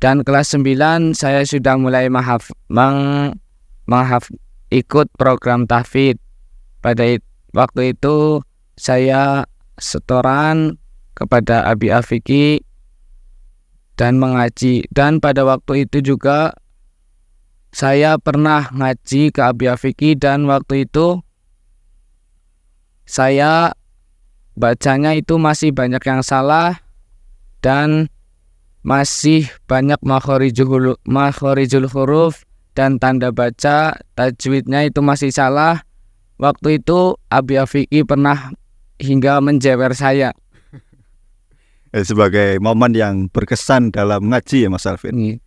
Dan kelas 9 saya sudah mulai ikut program tahfidz. Pada waktu itu saya setoran kepada Abi Afiki dan mengaji. Dan pada waktu itu juga saya pernah ngaji ke Abi Afiki, dan waktu itu saya bacanya itu masih banyak yang salah dan masih banyak makhorijul huruf dan tanda baca tajwidnya itu masih salah. Waktu itu Abi Afiki pernah hingga menjewer saya. Sebagai momen yang berkesan dalam ngaji ya Mas Alvin.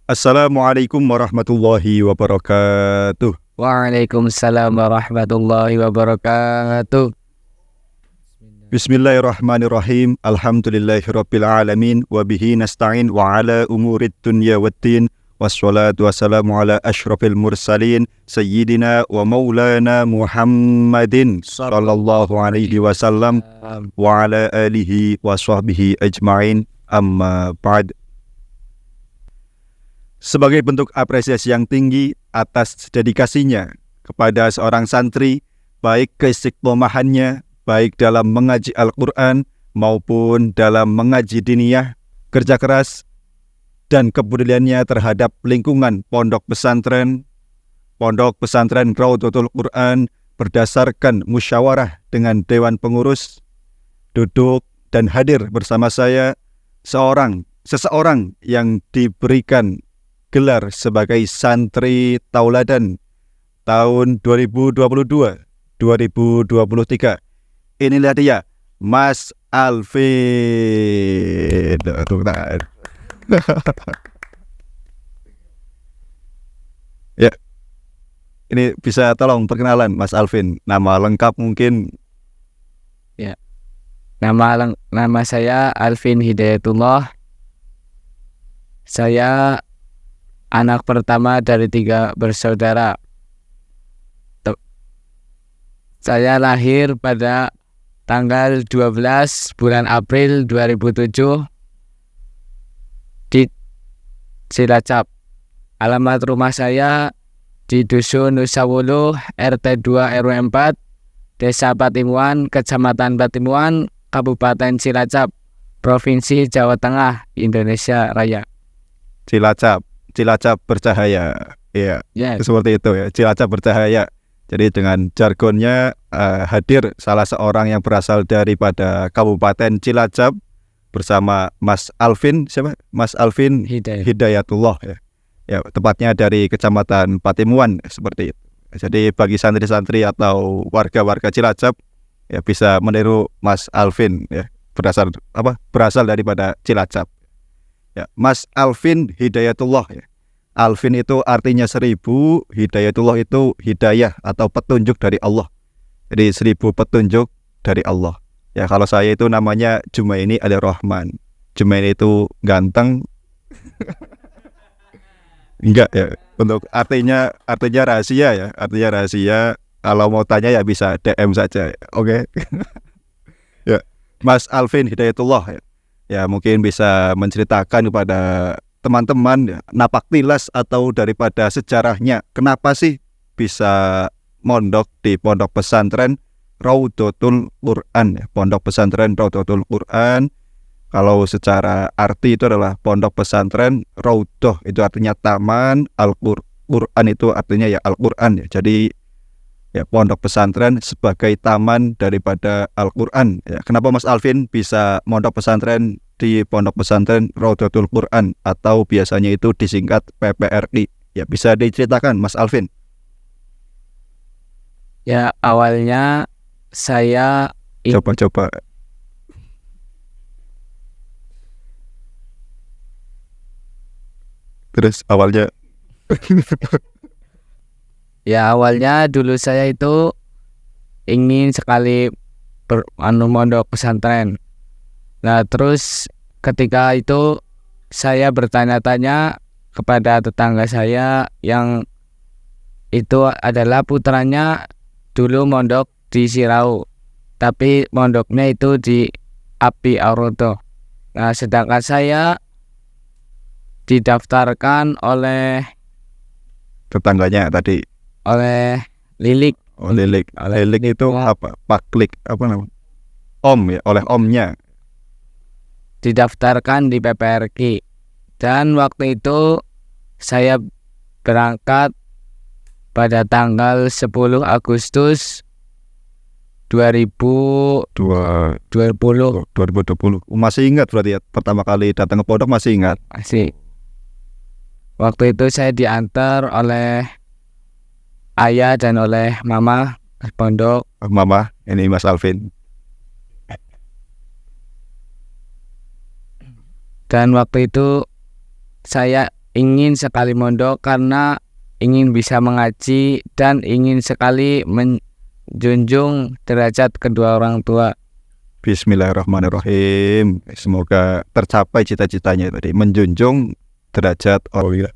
Assalamualaikum warahmatullahi wabarakatuh. Waalaikumsalam warahmatullahi wabarakatuh. Bismillahirrahmanirrahim. Alhamdulillahirabbil alamin wa bihi nasta'in wa ala umurid dunya waddin. Wassalatu wassalamu ala asyrafil mursalin sayyidina wa maulana Muhammadin sallallahu alaihi wasallam wa ala alihi wa sahbihi ajma'in. Amma ba'd. Sebagai bentuk apresiasi yang tinggi atas dedikasinya kepada seorang santri, baik keistiqomahannya, baik dalam mengaji Al-Quran maupun dalam mengaji diniyah, kerja keras dan kepeduliannya terhadap lingkungan pondok pesantren Raudhatul Quran berdasarkan musyawarah dengan Dewan Pengurus, duduk dan hadir bersama saya seseorang yang diberikan gelar sebagai santri tauladan tahun 2022-2023. Inilah dia, Mas Alvin. Ya, ini bisa tolong perkenalan Mas Alvin, nama lengkap mungkin? Ya, nama saya Alvin Hidayatullah. Saya anak pertama dari 3 bersaudara. Saya lahir pada tanggal 12 bulan April 2007 di Cilacap. Alamat rumah saya di Dusun Nusawulu, RT 2 RW 4, Desa Patimuan, Kecamatan Patimuan, Kabupaten Cilacap, Provinsi Jawa Tengah, Indonesia Raya. Cilacap bercahaya, ya, seperti itu ya, Cilacap bercahaya. Jadi dengan jargonnya hadir salah seorang yang berasal daripada Kabupaten Cilacap bersama Mas Alvin, siapa? Mas Alvin Hidayatullah ya. Ya, tepatnya dari Kecamatan Patimuan seperti itu. Jadi bagi santri-santri atau warga-warga Cilacap ya bisa meniru Mas Alvin ya, berasal daripada Cilacap. Ya, Mas Alvin Hidayatullah ya. Alvin itu artinya 1000, Hidayatullah itu hidayah atau petunjuk dari Allah. Jadi 1000 petunjuk dari Allah. Ya, kalau saya itu namanya Jumaini Ali Rahman. Jumaini itu ganteng. Enggak ya, untuk artinya rahasia ya, artinya rahasia. Kalau mau tanya ya bisa DM saja. Oke. Ya, Mas Alvin Hidayatullah ya. Ya, mungkin bisa menceritakan kepada teman-teman ya, napak tilas atau daripada sejarahnya, kenapa sih bisa mondok di pondok pesantren Raudhatul Quran ya, pondok pesantren Raudhatul Quran. Kalau secara arti itu adalah pondok pesantren, Raudhah itu artinya taman, Al-Quran itu artinya ya Al-Quran ya. Jadi ya pondok pesantren sebagai taman daripada Al-Quran ya. Kenapa Mas Alvin bisa mondok pesantren di pondok pesantren Raudhatul Quran atau biasanya itu disingkat PPRI ya, bisa diceritakan Mas Alvin? Ya, awalnya saya coba terus awalnya ya, awalnya dulu saya itu ingin sekali mondok pesantren. Nah, terus ketika itu saya bertanya-tanya kepada tetangga saya yang itu adalah putranya dulu mondok di Sirau, tapi mondoknya itu di Api Arodo. Nah, sedangkan saya didaftarkan oleh Tetangganya tadi. Lilik. Oh, Lilik. Lilik itu apa? Paklik apa namanya? Om ya, oleh omnya. Didaftarkan di PPRQ. Dan waktu itu saya berangkat pada tanggal 10 Agustus 2020. 2020. Masih ingat berarti ya, pertama kali datang ke pondok masih ingat? Masih. Waktu itu saya diantar oleh ayah dan oleh mama ke pondok. Mama, ini Mas Alvin. Dan waktu itu saya ingin sekali mondok karena ingin bisa mengaji dan ingin sekali menjunjung derajat kedua orang tua. Bismillahirrahmanirrahim. Semoga tercapai cita-citanya tadi, menjunjung derajat orang.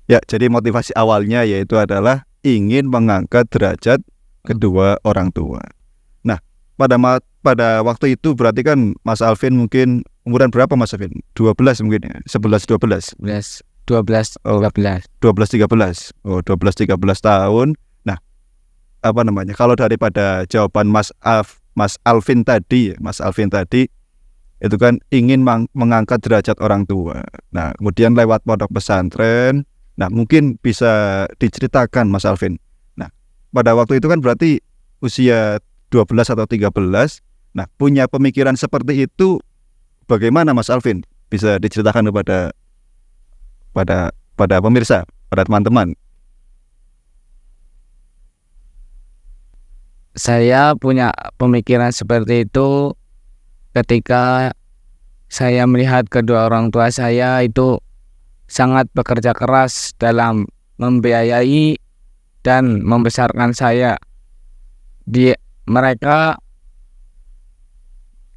Ya, jadi motivasi awalnya yaitu adalah ingin mengangkat derajat kedua orang tua. Nah, pada waktu itu berarti kan Mas Alvin mungkin umuran berapa Mas Alvin? 12 mungkin ya? 11, 12? 12, 13. 12, 13. Oh, 12, 13 tahun. Nah, apa namanya? Kalau daripada jawaban Mas Alvin tadi itu kan ingin mengangkat derajat orang tua. Nah, kemudian lewat pondok pesantren. Nah, mungkin bisa diceritakan Mas Alvin. Nah, pada waktu itu kan berarti usia 12 atau 13. Nah, punya pemikiran seperti itu bagaimana Mas Alvin? Bisa diceritakan pada pemirsa, pada teman-teman. Saya punya pemikiran seperti itu ketika saya melihat kedua orang tua saya itu sangat bekerja keras dalam membiayai dan membesarkan saya. Mereka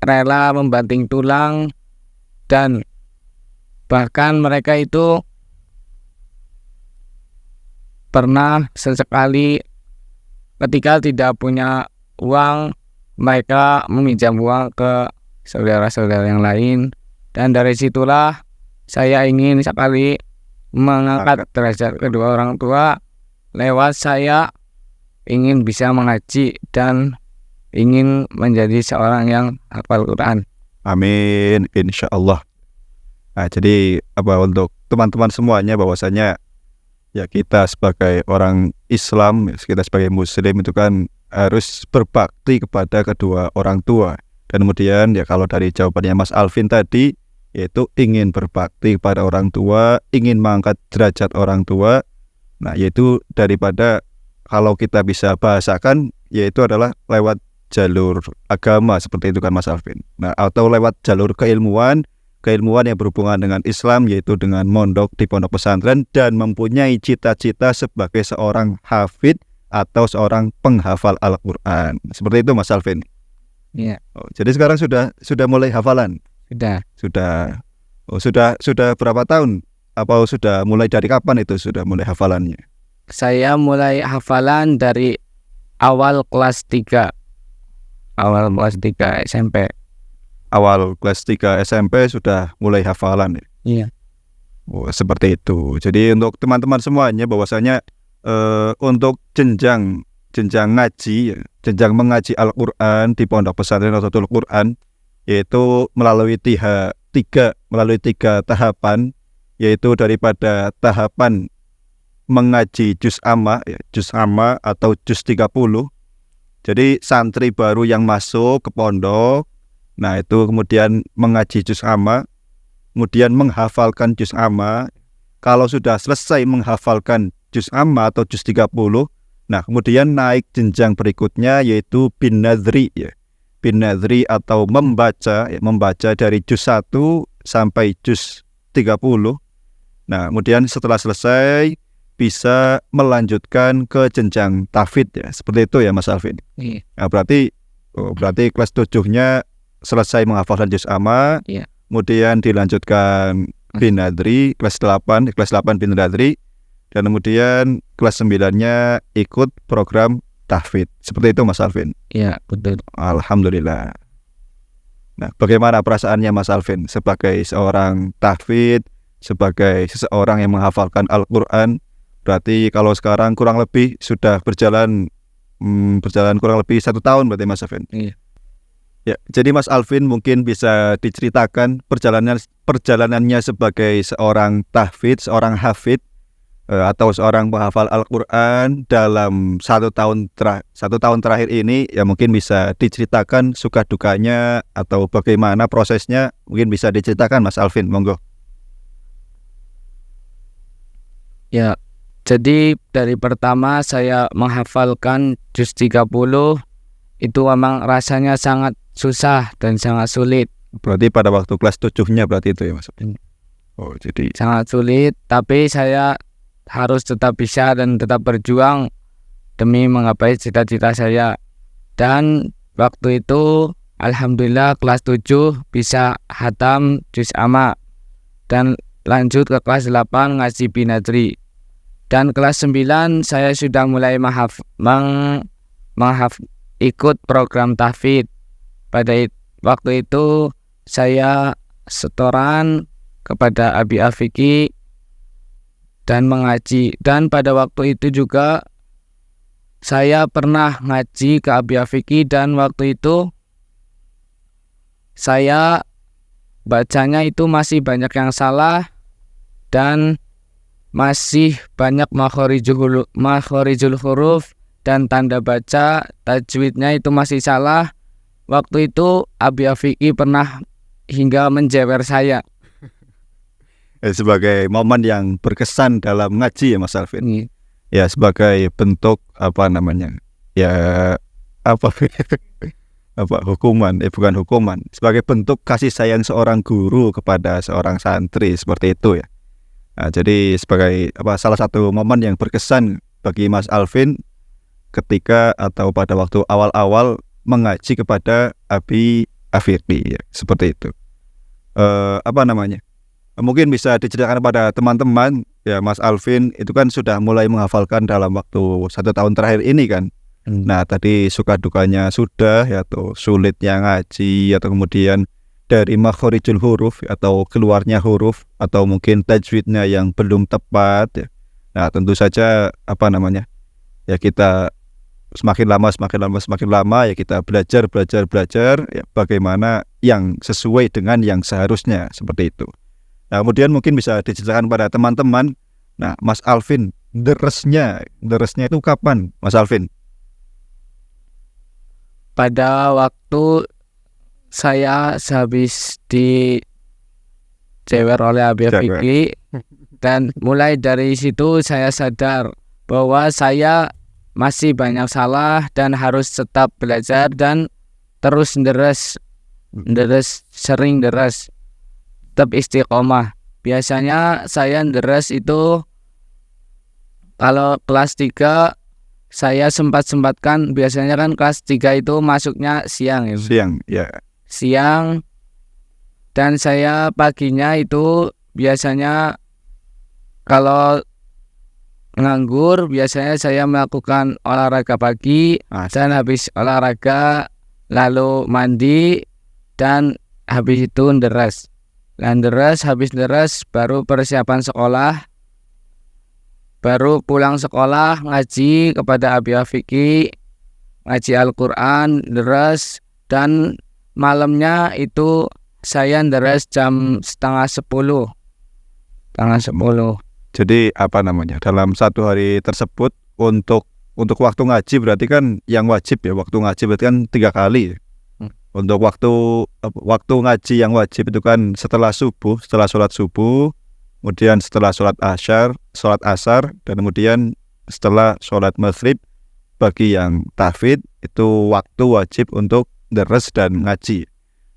rela membanting tulang dan bahkan mereka itu pernah sesekali ketika tidak punya uang, mereka meminjam uang ke saudara-saudara yang lain. Dan dari situlah saya ingin sekali mengangkat derajat kedua orang tua lewat saya ingin bisa mengaji dan ingin menjadi seorang yang hafal Quran. Amin, insya Allah. Nah, jadi untuk teman-teman semuanya bahwasanya ya kita sebagai orang Islam, kita sebagai Muslim itu kan harus berbakti kepada kedua orang tua. Dan kemudian ya kalau dari jawabannya Mas Alvin tadi, yaitu ingin berbakti kepada orang tua, ingin mengangkat derajat orang tua. Nah, yaitu daripada kalau kita bisa bahasakan, yaitu adalah lewat jalur agama seperti itu kan Mas Alvin. Nah, atau lewat jalur keilmuan yang berhubungan dengan Islam, yaitu dengan mondok di pondok pesantren dan mempunyai cita-cita sebagai seorang hafid atau seorang penghafal Al-Quran. Seperti itu Mas Alvin. Iya. Oh, jadi sekarang sudah mulai hafalan. Sudah. Oh, sudah berapa tahun? Apa sudah mulai dari kapan itu sudah mulai hafalannya? Saya mulai hafalan dari awal kelas 3. Awal kelas 3 SMP. Awal kelas 3 SMP sudah mulai hafalan ya? Iya. Oh, seperti itu. Jadi untuk teman-teman semuanya bahwasanya untuk jenjang ngaji, jenjang mengaji Al-Quran di pondok pesantren Nahdlatul Quran, yaitu melalui tiga tahapan, yaitu daripada tahapan mengaji juz amma atau juz 30. Jadi santri baru yang masuk ke pondok, nah itu kemudian mengaji juz amma, kemudian menghafalkan juz amma. Kalau sudah selesai menghafalkan juz amma atau juz 30, nah kemudian naik jenjang berikutnya yaitu bin nadri ya. Bin nadri atau membaca dari juz 1 sampai juz 30. Nah, kemudian setelah selesai bisa melanjutkan ke jenjang tahfidz ya. Seperti itu ya Mas Alvin. Iya. Nah, berarti kelas 7-nya selesai menghafalkan juz amma. Iya. kemudian dilanjutkan Binadri kelas 8 Binadri, dan kemudian kelas 9-nya ikut program tahfidz. Seperti itu Mas Alvin. Iya, betul. Alhamdulillah. Nah, bagaimana perasaannya Mas Alvin sebagai seorang tahfidz, sebagai seseorang yang menghafalkan Al-Quran? Berarti kalau sekarang kurang lebih sudah berjalan kurang lebih 1 tahun berarti Mas Alvin. Iya. Ya, jadi Mas Alvin mungkin bisa diceritakan perjalanannya sebagai seorang tahfidz, seorang hafidz, atau seorang penghafal Al-Quran dalam 1 tahun terakhir ini. Ya mungkin bisa diceritakan suka dukanya atau bagaimana prosesnya, mungkin bisa diceritakan Mas Alvin, monggo. Ya, jadi dari pertama saya menghafalkan juz 30 itu memang rasanya sangat susah dan sangat sulit. Berarti pada waktu kelas 7-nya berarti itu ya Mas. Oh, jadi Sangat sulit, tapi saya harus tetap bisa dan tetap berjuang demi menggapai cita-cita saya. Dan waktu itu alhamdulillah kelas 7 bisa hatam juz amma dan lanjut ke kelas 8 ngaji Binadri. Dan kelas 9 saya sudah mulai ikut program tahfidz. Pada waktu itu saya setoran kepada Abi Afiki dan mengaji. Dan pada waktu itu juga saya pernah ngaji ke Abi Afiki, dan waktu itu saya bacanya itu masih banyak yang salah dan masih banyak makhorijul huruf dan tanda baca tajwidnya itu masih salah. Waktu itu Abi Afiki pernah hingga menjewer saya. sebagai momen yang berkesan dalam ngaji ya Mas Alvin. Ini. Ya sebagai bentuk apa namanya? Ya apa hukuman, bukan hukuman, sebagai bentuk kasih sayang seorang guru kepada seorang santri, seperti itu ya. Nah, jadi sebagai salah satu momen yang berkesan bagi Mas Alvin ketika atau pada waktu awal-awal mengaji kepada Abi Afiki ya, seperti itu. Mungkin bisa diceritakan pada teman-teman ya, Mas Alvin itu kan sudah mulai menghafalkan dalam waktu 1 tahun terakhir ini kan. Nah tadi suka dukanya sudah ya, atau sulitnya ngaji, atau kemudian dari makhorijul huruf atau keluarnya huruf, atau mungkin tajwidnya yang belum tepat ya. Nah tentu saja ya kita semakin lama ya kita belajar ya, bagaimana yang sesuai dengan yang seharusnya, seperti itu. Nah, kemudian mungkin bisa diceritakan pada teman-teman. Nah, Mas Alvin, deresnya itu kapan, Mas Alvin? Pada waktu saya sehabis dijewer oleh Abi Afiki, dan mulai dari situ saya sadar bahwa saya masih banyak salah dan harus tetap belajar dan terus sering deres, tetap istiqomah. Biasanya saya deres itu kalau kelas 3 saya sempatkan, biasanya kan kelas 3 itu masuknya siang ya. Siang, dan saya paginya itu biasanya kalau nganggur, biasanya saya melakukan olahraga pagi dan habis olahraga lalu mandi dan habis itu habis deres baru persiapan sekolah, baru pulang sekolah ngaji kepada Abi Afiki, ngaji Al-Quran, deres, dan malamnya itu saya deres jam setengah 10. Jadi dalam 1 hari tersebut untuk waktu ngaji berarti kan yang wajib ya, waktu ngaji berarti kan 3 kali. Untuk waktu ngaji yang wajib itu kan setelah sholat subuh, kemudian setelah sholat asar, dan kemudian setelah sholat maghrib. Bagi yang tahfidz itu waktu wajib untuk deres dan ngaji.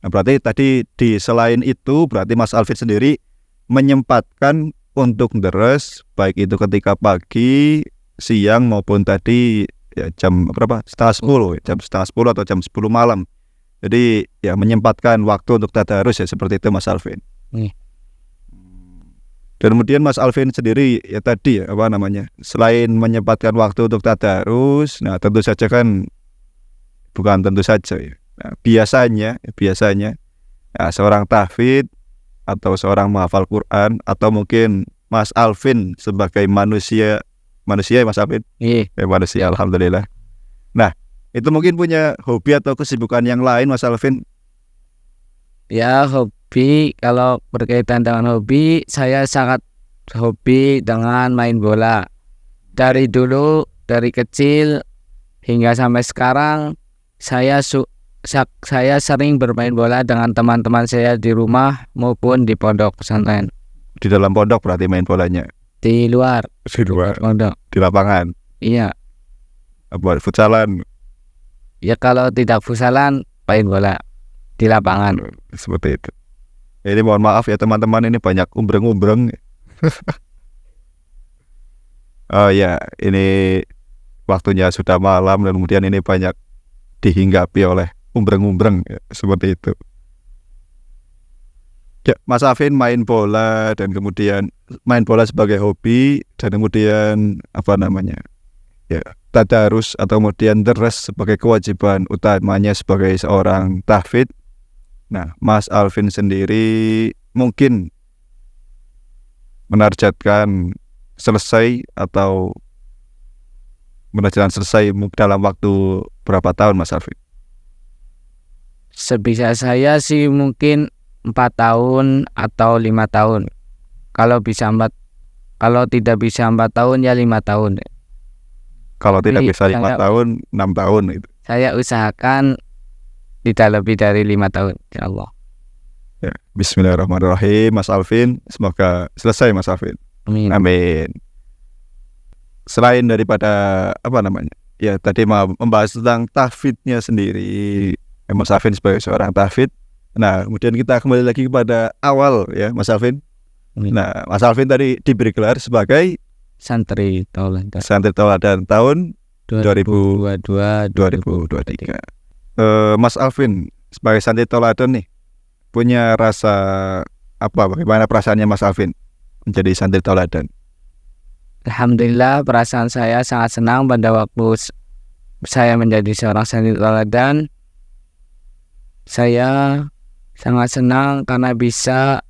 Nah, berarti tadi selain itu berarti Mas Alvin sendiri menyempatkan untuk deres, baik itu ketika pagi, siang, maupun tadi ya jam berapa? Jam setengah 10 atau jam 10 malam. Jadi ya menyempatkan waktu untuk tadarus ya, seperti itu Mas Alvin. Iya. Dan kemudian Mas Alvin sendiri ya tadi ya, apa namanya, selain menyempatkan waktu untuk tadarus, nah tentu saja kan, bukan tentu saja ya, nah, biasanya nah, seorang tahfidz atau seorang menghafal Quran, atau mungkin Mas Alvin sebagai manusia ya Mas Alvin, Iya. manusia, alhamdulillah. Nah, itu mungkin punya hobi atau kesibukan yang lain Mas Alvin? Ya, hobi, kalau berkaitan dengan hobi, saya sangat hobi dengan main bola. Dari dulu, dari kecil hingga sampai sekarang, saya sering bermain bola dengan teman-teman saya di rumah maupun di pondok pesantren. Di dalam pondok berarti main bolanya? Di luar Di luar, pondok. di lapangan, Iya. buat futsalan, Ya, kalau tidak futsalan, main bola di lapangan. seperti itu. Ini mohon maaf ya teman-teman, ini banyak umbreng-umbreng. Oh ya, ini waktunya sudah malam dan kemudian ini banyak dihinggapi oleh umbreng-umbreng ya, seperti itu. Ya, Mas Alvin main bola dan kemudian main bola sebagai hobi, dan kemudian apa namanya, ya tadarus atau kemudian deres sebagai kewajiban utamanya sebagai seorang tahfidz. Nah, Mas Alvin sendiri mungkin menargetkan selesai dalam waktu berapa tahun Mas Alvin? Sebisa saya sih mungkin 4 tahun atau 5 tahun. Kalau tidak bisa 4 tahun ya 5 tahun. Kalau tidak Tapi bisa 5 tahun, 6 tahun itu. Saya usahakan tidak lebih dari 5 tahun, insyaallah. Ya, bismillahirrahmanirrahim Mas Alvin, semoga selesai Mas Alvin. Amin. Amin. Selain daripada apa namanya, ya tadi membahas tentang tahfidznya sendiri, Mas Alvin sebagai seorang tahfidz. Nah, kemudian kita kembali lagi kepada awal ya Mas Alvin. Amin. Nah, Mas Alvin tadi diberi gelar sebagai Santri Tauladan santri tauladan tahun 2022-2023. Mas Alvin sebagai santri tauladan nih, punya rasa apa? Bagaimana perasaannya Mas Alvin menjadi santri tauladan? Alhamdulillah, perasaan saya sangat senang pada waktu saya menjadi seorang santri tauladan. Saya sangat senang karena bisa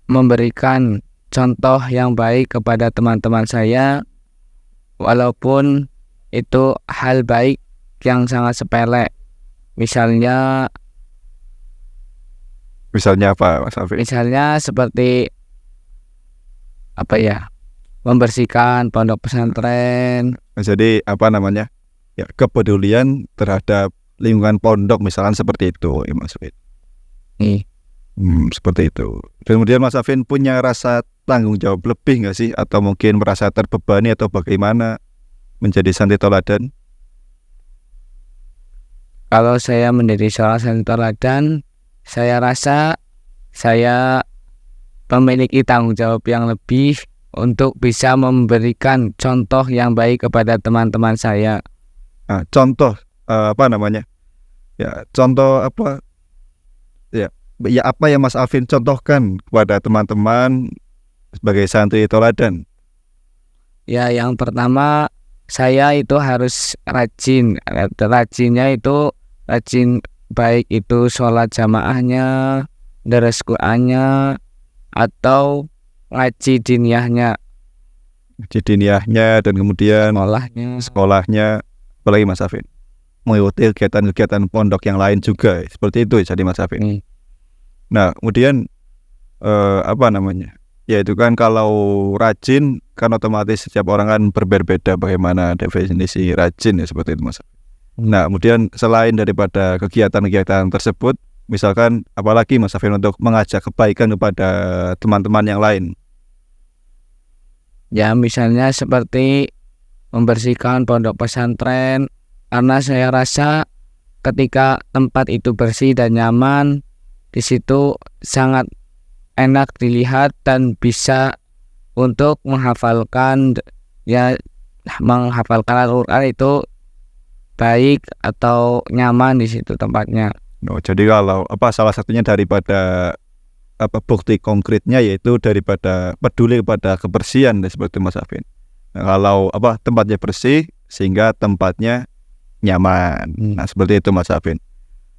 memberikan contoh yang baik kepada teman-teman saya, walaupun itu hal baik yang sangat sepele. Misalnya apa Mas Alvin? Misalnya seperti apa ya? Membersihkan pondok pesantren. Jadi apa namanya? Ya, kepedulian terhadap lingkungan pondok misalkan seperti itu ya Mas Alvin. Nih. Seperti itu. Dan kemudian Mas Alvin punya rasa tanggung jawab lebih nggak sih, atau mungkin merasa terbebani atau bagaimana menjadi santri tauladan? Kalau saya menjadi seorang santri tauladan, saya rasa saya memiliki tanggung jawab yang lebih untuk bisa memberikan contoh yang baik kepada teman-teman saya. Nah, contoh apa namanya? Ya, contoh apa? Ya apa yang Mas Alvin contohkan kepada teman-teman sebagai santri tauladan? Ya, yang pertama, saya itu harus rajin. Rajinnya itu rajin, baik itu sholat jamaahnya, deres Qur'annya, atau ngaji diniyahnya, Dan kemudian sekolahnya, apalagi Mas Alvin mengikuti kegiatan-kegiatan pondok yang lain juga, seperti itu jadi Mas Alvin. Nah, kemudian apa namanya? Ya itu kan kalau rajin kan otomatis setiap orang kan berbeda-beda bagaimana definisi rajin ya, seperti itu Mas. Nah, kemudian selain daripada kegiatan-kegiatan tersebut, misalkan apalagi Mas Alvin untuk mengajak kebaikan kepada teman-teman yang lain? Ya, misalnya seperti membersihkan pondok pesantren, karena saya rasa ketika tempat itu bersih dan nyaman, di situ sangat enak dilihat dan bisa untuk menghafalkan Al-Quran itu baik atau nyaman di situ tempatnya. Oh, jadi kalau salah satunya daripada bukti konkretnya yaitu daripada peduli kepada kebersihan seperti Mas Alvin. Nah, kalau tempatnya bersih sehingga tempatnya nyaman. Nah, seperti itu Mas Alvin.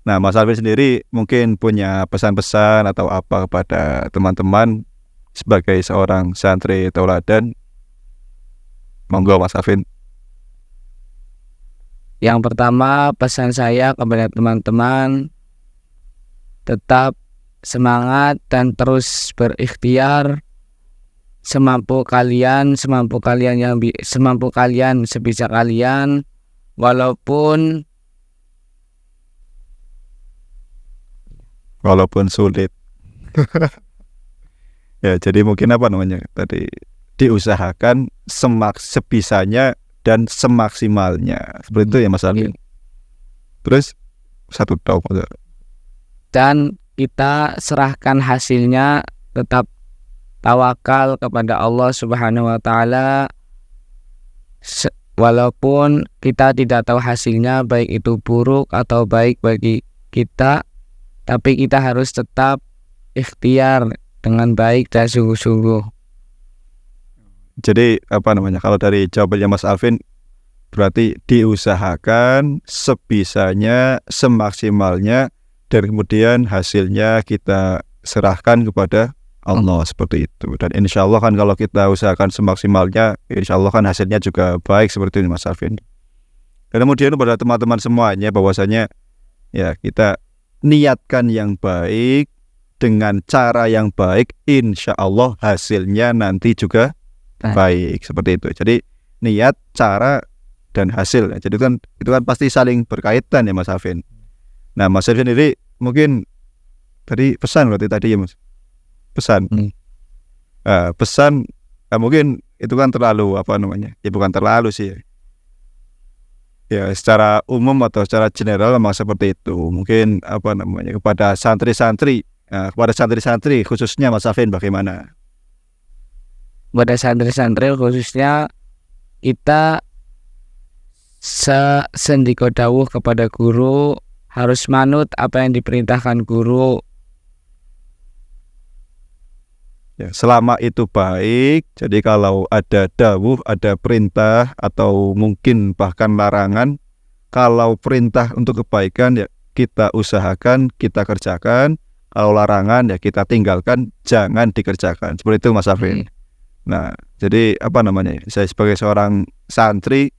Nah, Mas Alvin sendiri mungkin punya pesan-pesan atau apa kepada teman-teman sebagai seorang santri tauladan. Monggo Mas Alvin. Yang pertama, pesan saya kepada teman-teman, tetap semangat dan terus berikhtiar semampu kalian sebisa kalian, walaupun sulit. Ya, jadi mungkin tadi diusahakan sebisanya dan semaksimalnya. Seperti itu ya Mas Alvin. Terus satu tahun. Dan kita serahkan hasilnya, tetap tawakal kepada Allah Subhanahu wa taala. Walaupun kita tidak tahu hasilnya baik itu buruk atau baik bagi kita, tapi kita harus tetap ikhtiar dengan baik dan sungguh-sungguh. Jadi kalau dari jawabannya Mas Alvin berarti diusahakan sebisanya, semaksimalnya, dan kemudian hasilnya kita serahkan kepada Allah seperti itu. Dan insya Allah kan kalau kita usahakan semaksimalnya, insya Allah kan hasilnya juga baik seperti ini Mas Alvin. Dan kemudian kepada teman-teman semuanya bahwasanya ya kita niatkan yang baik dengan cara yang baik, insya Allah hasilnya nanti juga baik seperti itu. Jadi niat, cara, dan hasil. Jadi itu kan pasti saling berkaitan ya Mas Alvin. Nah, Mas Alvin sendiri mungkin tadi pesan berarti tadi ya Mas. Pesan. Pesan mungkin itu kan terlalu ya bukan terlalu sih. Ya secara umum atau secara general memang seperti itu. Mungkin kepada santri-santri, kepada santri-santri khususnya Mas Alvin bagaimana? Pada santri-santri khususnya kita sendiko dawuh kepada guru, harus manut apa yang diperintahkan guru. Ya, selama itu baik, jadi kalau ada dawuh, ada perintah atau mungkin bahkan larangan, kalau perintah untuk kebaikan ya kita usahakan, kita kerjakan, kalau larangan ya kita tinggalkan, jangan dikerjakan. Seperti itu Mas Alvin. Nah, jadi saya sebagai seorang santri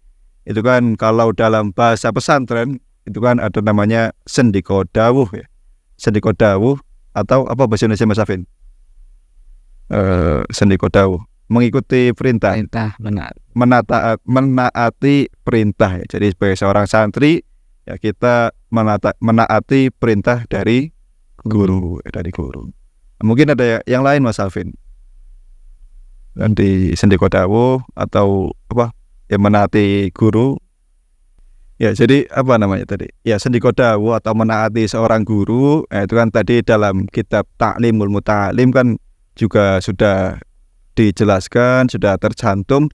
itu kan kalau dalam bahasa pesantren itu kan ada namanya sendiko dawuh ya. Sendiko dawuh atau bahasa Indonesia Mas Alvin? Sendiko dawuh, mengikuti perintah, benar. Menaati perintah ya. Jadi sebagai seorang santri ya kita menaati perintah dari guru. Mungkin ada yang lain Mas Alvin? Dan di sendiko dawuh atau ya menaati guru ya. Jadi tadi ya sendiko dawuh atau menaati seorang guru itu kan tadi dalam kitab Ta'limul Muta'alim kan juga sudah dijelaskan, sudah tercantum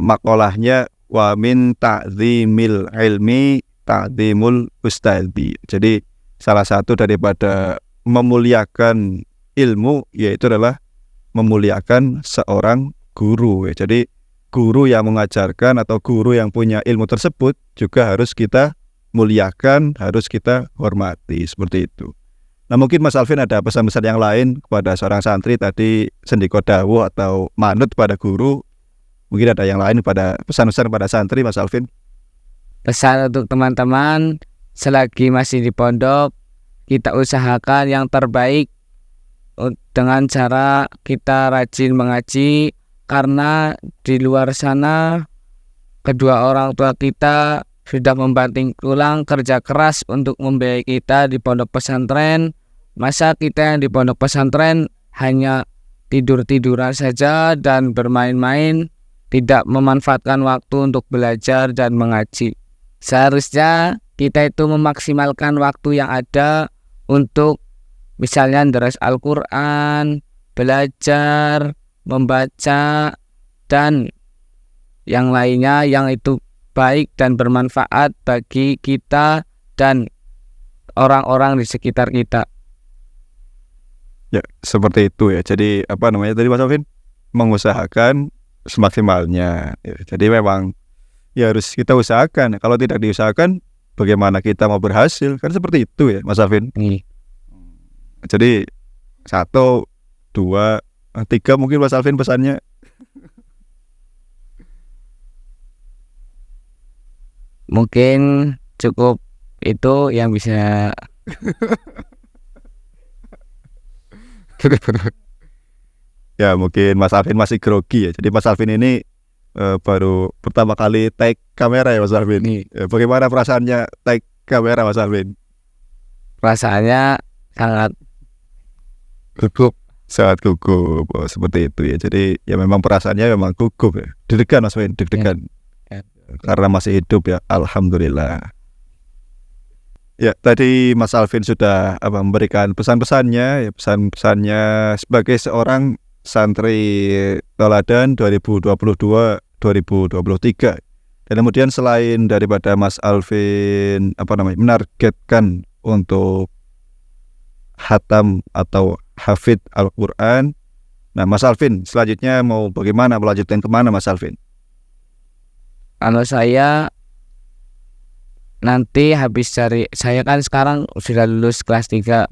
makolahnya wa min ta'zimil ilmi ta'zimul ustadzi. Jadi salah satu daripada memuliakan ilmu yaitu adalah memuliakan seorang guru ya. Jadi guru yang mengajarkan atau guru yang punya ilmu tersebut juga harus kita muliakan, harus kita hormati seperti itu. Nah, mungkin Mas Alvin ada pesan-pesan yang lain kepada seorang santri tadi sendiko dawuh atau manut pada guru. Mungkin ada yang lain pada pesan-pesan pada santri Mas Alvin. Pesan untuk teman-teman, selagi masih di pondok, kita usahakan yang terbaik dengan cara kita rajin mengaji, karena di luar sana kedua orang tua kita sudah membanting tulang kerja keras untuk membiayai kita di pondok pesantren. Masa kita yang di pondok pesantren hanya tidur-tiduran saja dan bermain-main, tidak memanfaatkan waktu untuk belajar dan mengaji. Seharusnya kita itu memaksimalkan waktu yang ada untuk misalnya daras Al-Quran, belajar, membaca, dan yang lainnya yang itu baik dan bermanfaat bagi kita dan orang-orang di sekitar kita. Ya, seperti itu ya. Jadi apa namanya tadi Mas Alvin? Mengusahakan semaksimalnya. Ya, jadi memang ya harus kita usahakan. Kalau tidak diusahakan, bagaimana kita mau berhasil? Kan seperti itu ya, Mas Alvin. Jadi 1, 2, 3 mungkin Mas Alvin pesannya. Mungkin cukup itu yang bisa. Ya mungkin Mas Alvin masih grogi ya. Jadi Mas Alvin ini baru pertama kali take kamera ya Mas Alvin. Ya, bagaimana perasaannya take kamera Mas Alvin? Perasaannya sangat Gugup. Sangat gugup. Oh, seperti itu ya. Jadi ya memang perasaannya memang gugup ya. Deg-degan Mas Alvin, deg-degan. Karena masih hidup ya, alhamdulillah. Ya, tadi Mas Alvin sudah memberikan pesan-pesannya, ya pesan-pesannya sebagai seorang santri teladan 2022-2023. Dan kemudian selain daripada Mas Alvin menargetkan untuk hatam atau hafid Al-Quran, nah Mas Alvin selanjutnya mau bagaimana, melanjutkan kemana Mas Alvin? Kalau saya nanti habis saya kan sekarang sudah lulus kelas 3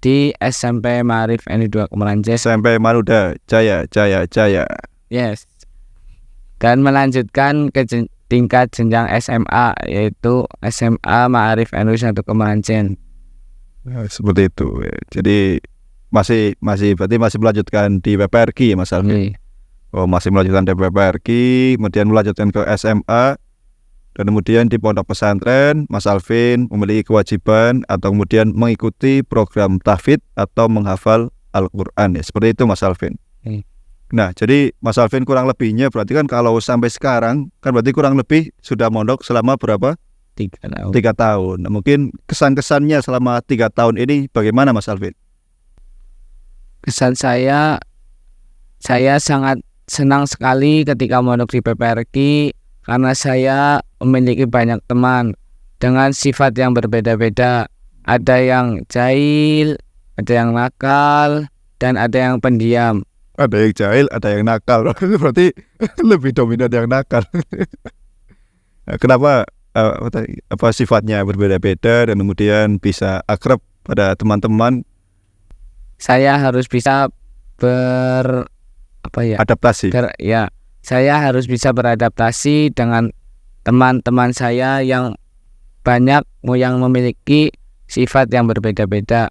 di SMP Ma'arif NU2 Kemeranjen. SMP Maruda Jaya. Yes. Dan melanjutkan ke tingkat jenjang SMA, yaitu SMA Ma'arif NU1 Kemeranjen. Nah, seperti itu. Jadi berarti masih melanjutkan di PPRQ ya Mas Alvin? Oh, masih melanjutkan di PPRQ, kemudian melanjutkan ke SMA, dan kemudian di pondok pesantren Mas Alvin memiliki kewajiban atau kemudian mengikuti program tahfidz atau menghafal Al-Quran ya. Seperti itu Mas Alvin. Nah, jadi Mas Alvin kurang lebihnya berarti kan kalau sampai sekarang kan berarti kurang lebih sudah mondok selama berapa? 3 tahun. 3 tahun. Nah, mungkin kesan-kesannya selama 3 tahun ini bagaimana Mas Alvin? Kesan saya sangat senang sekali ketika mondok di PPRQ karena saya memiliki banyak teman dengan sifat yang berbeda-beda. Ada yang jahil, ada yang nakal, dan ada yang pendiam. Ada yang jahil, ada yang nakal. Berarti lebih dominan yang nakal. Nah, kenapa sifatnya berbeda-beda dan kemudian bisa akrab pada teman-teman? Saya harus bisa adaptasi. Saya harus bisa beradaptasi dengan teman-teman saya yang banyak yang memiliki sifat yang berbeda-beda.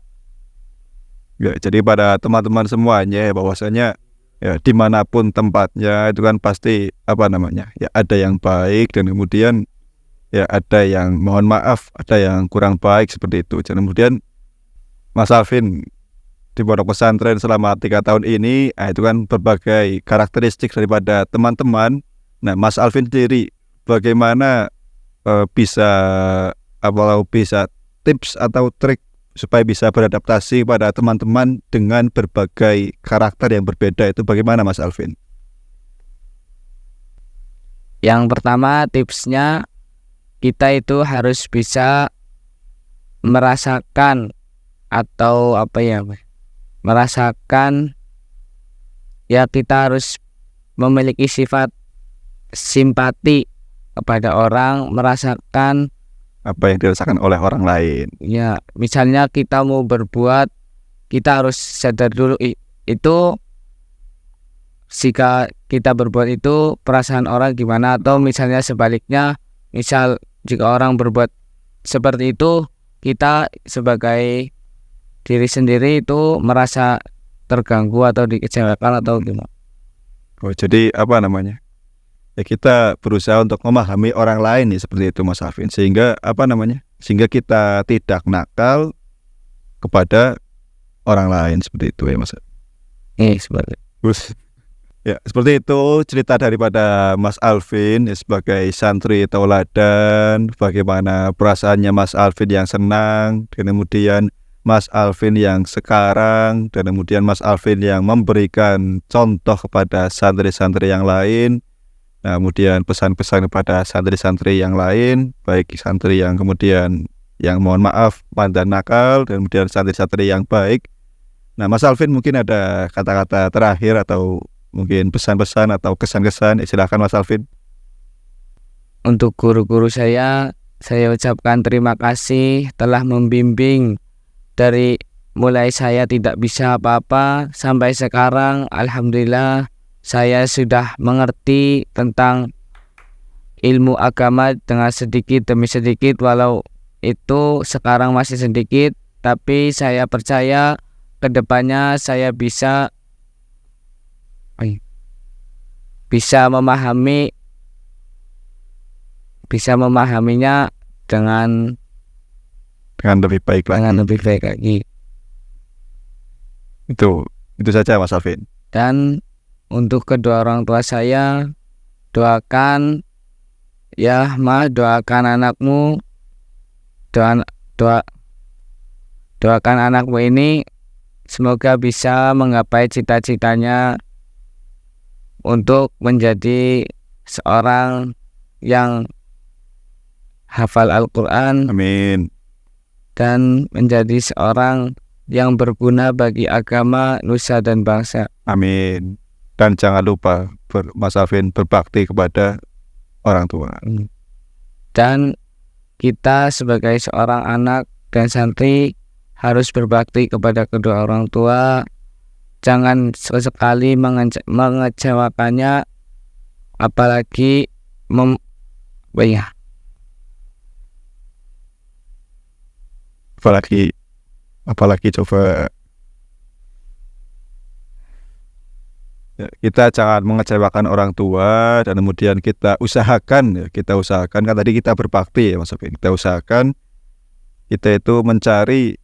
Ya, jadi pada teman-teman semuanya bahwasanya ya dimanapun tempatnya itu kan pasti ya ada yang baik dan kemudian ya ada yang mohon maaf, ada yang kurang baik seperti itu. Dan kemudian Mas Alvin di pondok pesantren selama 3 tahun ini, itu kan berbagai karakteristik daripada teman-teman. Nah, Mas Alvin sendiri bagaimana bisa tips atau trik supaya bisa beradaptasi pada teman-teman dengan berbagai karakter yang berbeda itu bagaimana Mas Alvin? Yang pertama tipsnya kita itu harus bisa merasakan atau kita harus memiliki sifat simpati kepada orang, merasakan apa yang dirasakan oleh orang lain. Ya, misalnya kita mau berbuat, kita harus sadar dulu itu jika kita berbuat itu perasaan orang gimana, atau misalnya sebaliknya, misal jika orang berbuat seperti itu, kita sebagai diri sendiri itu merasa terganggu atau dikecewakan atau gimana. Oh, jadi ya kita berusaha untuk memahami orang lain ya, seperti itu Mas Alvin, sehingga sehingga kita tidak nakal kepada orang lain seperti itu ya Mas. Seperti ya, seperti itu cerita daripada Mas Alvin ya, sebagai santri tauladan, bagaimana perasaannya Mas Alvin yang senang, dan kemudian Mas Alvin yang sekarang, dan kemudian Mas Alvin yang memberikan contoh kepada santri-santri yang lain. Nah, kemudian pesan-pesan kepada santri-santri yang lain, baik santri yang kemudian yang mohon maaf mantan nakal, dan kemudian santri-santri yang baik. Nah, Mas Alvin mungkin ada kata-kata terakhir atau mungkin pesan-pesan atau kesan-kesan. Silakan Mas Alvin. Untuk guru-guru saya ucapkan terima kasih telah membimbing dari mulai saya tidak bisa apa-apa sampai sekarang. Alhamdulillah saya sudah mengerti tentang ilmu agama dengan sedikit demi sedikit, walau itu sekarang masih sedikit, tapi saya percaya kedepannya saya bisa memahaminya dengan Lebih baik lagi. dengan lebih baik lagi. Itu saja Mas Alvin. Dan untuk kedua orang tua saya, doakan ya doakan anakmu, doakan anakmu ini semoga bisa menggapai cita-citanya untuk menjadi seorang yang hafal Al-Quran Amin. dan menjadi seorang yang berguna bagi agama, nusa dan bangsa. Amin. Dan jangan lupa Mas Alvin berbakti kepada orang tua. Dan kita sebagai seorang anak dan santri harus berbakti kepada kedua orang tua. Jangan sesekali mengecewakannya, apalagi apalagi coba ya, kita jangan mengecewakan orang tua, dan kemudian kita usahakan kan tadi kita berbakti ya Mas Alvin, kita usahakan kita itu mencari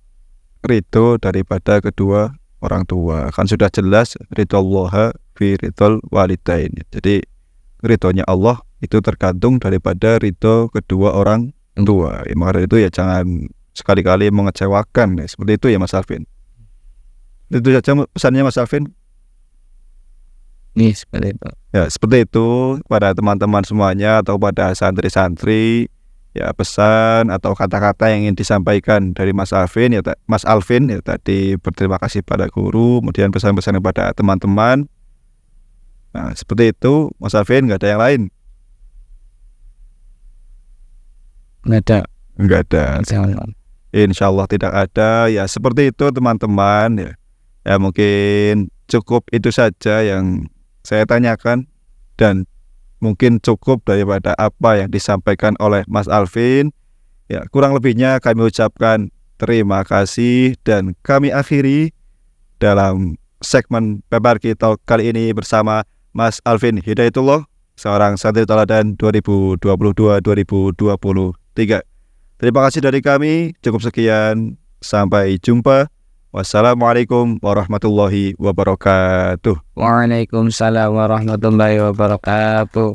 ridho daripada kedua orang tua. Kan sudah jelas ridho Allah fi ridhol walidain. Jadi ridhonya Allah itu tergantung daripada ridho kedua orang tua. Maka itu ya jangan sekali-kali mengecewakan ya. Seperti itu ya Mas Alvin. Itu saja pesannya Mas Alvin. seperti itu. Ya, seperti itu pada teman-teman semuanya atau pada santri-santri, ya pesan atau kata-kata yang ingin disampaikan dari Mas Alvin ya tadi berterima kasih pada guru, kemudian pesan-pesan kepada teman-teman. Nah, seperti itu Mas Alvin, nggak ada yang lain? Nggak ada. Insya Allah tidak ada. Ya seperti itu teman-teman ya. Ya mungkin cukup itu saja yang saya tanyakan, dan mungkin cukup daripada apa yang disampaikan oleh Mas Alvin. Ya, kurang lebihnya kami ucapkan terima kasih, dan kami akhiri dalam segmen PPRQ Talk kali ini bersama Mas Alvin Hidayatullah, seorang santri teladan 2022-2023. Terima kasih dari kami. Cukup sekian. Sampai jumpa. Wassalamualaikum warahmatullahi wabarakatuh. Waalaikumsalam warahmatullahi wabarakatuh.